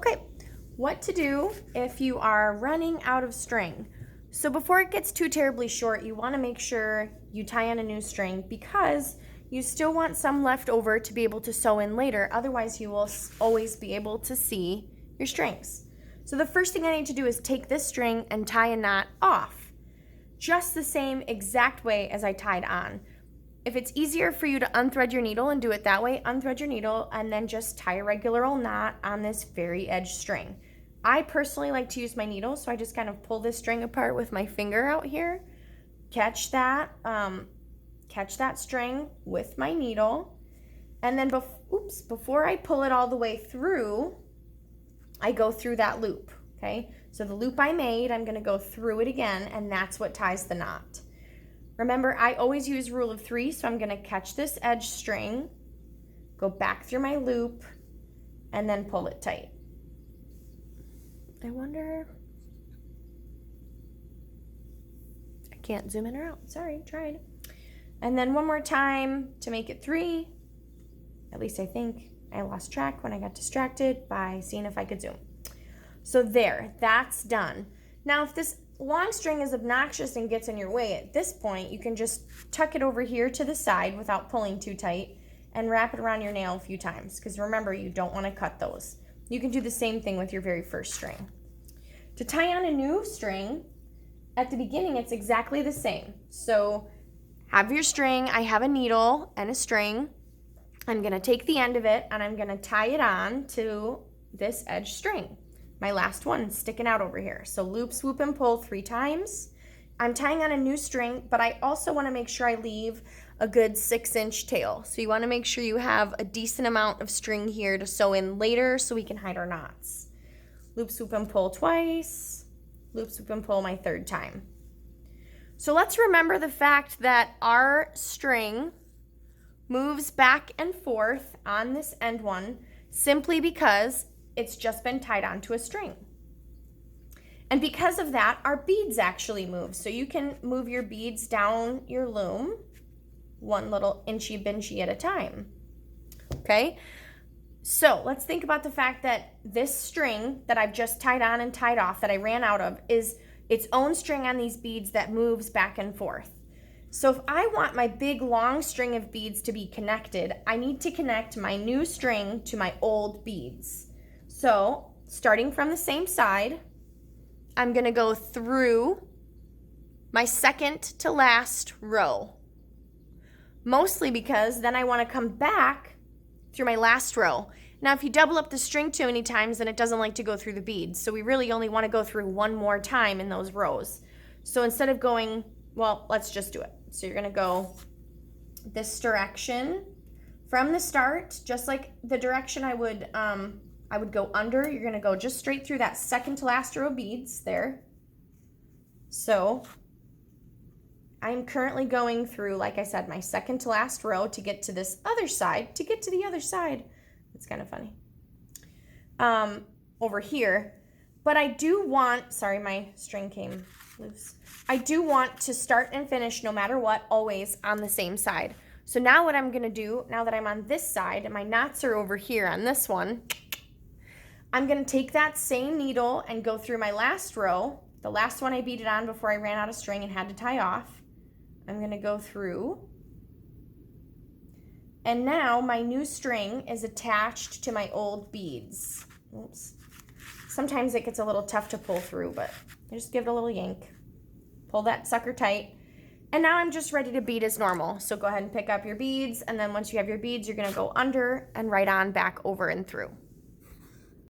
Okay, what to do if you are running out of string. So before it gets too terribly short, you want to make sure you tie on a new string because you still want some left over to be able to sew in later. Otherwise, you will always be able to see your strings. So the first thing I need to do is take this string and tie a knot off, just the same exact way as I tied on. If it's easier for you to unthread your needle and do it that way, unthread your needle and then just tie a regular old knot on this very edge string. I personally like to use my needle, so I just kind of pull this string apart with my finger out here, catch that string with my needle, and then before I pull it all the way through, I go through that loop, okay? So the loop I made, I'm gonna go through it again, and that's what ties the knot. Remember, I always use rule of 3, so I'm gonna catch this edge string, go back through my loop, and then pull it tight. I wonder, I can't zoom in or out, sorry, tried. And then one more time to make it 3, at least I think. I lost track when I got distracted by seeing if I could zoom. So there, that's done. Now if this long string is obnoxious and gets in your way at this point, you can just tuck it over here to the side without pulling too tight and wrap it around your nail a few times, because remember, you don't want to cut those. You can do the same thing with your very first string. To tie on a new string, at the beginning it's exactly the same. So have your string, I have a needle and a string. I'm gonna take the end of it and I'm gonna tie it on to this edge string. My last one sticking out over here. So loop, swoop, and pull 3 times. I'm tying on a new string, but I also wanna make sure I leave a good 6-inch tail. So you wanna make sure you have a decent amount of string here to sew in later so we can hide our knots. Loop, swoop, and pull twice. Loop, swoop, and pull my 3rd time. So let's remember the fact that our string moves back and forth on this end one simply because it's just been tied onto a string. And because of that, our beads actually move. So you can move your beads down your loom one little inchy binchy at a time, okay? So let's think about the fact that this string that I've just tied on and tied off that I ran out of is its own string on these beads that moves back and forth. So if I want my big long string of beads to be connected, I need to connect my new string to my old beads. So starting from the same side, I'm gonna go through my second to last row. Mostly because then I wanna come back through my last row. Now if you double up the string too many times, then it doesn't like to go through the beads. So we really only wanna go through one more time in those rows. So instead of going, well, let's just do it. So you're gonna go this direction from the start, just like the direction I would go under. You're gonna go just straight through that second to last row of beads there. So I'm currently going through, like I said, my second to last row to get to this other side, to get to the other side. It's kind of funny. Over here. But I do want, sorry, my string came loose. I do want to start and finish no matter what, always on the same side. So now what I'm gonna do, now that I'm on this side and my knots are over here on this one, I'm gonna take that same needle and go through my last row, the last one I beaded on before I ran out of string and had to tie off. I'm gonna go through, and now my new string is attached to my old beads. Oops. Sometimes it gets a little tough to pull through, but I just give it a little yank. Pull that sucker tight. And now I'm just ready to bead as normal. So go ahead and pick up your beads, and then once you have your beads, you're gonna go under and right on back over and through.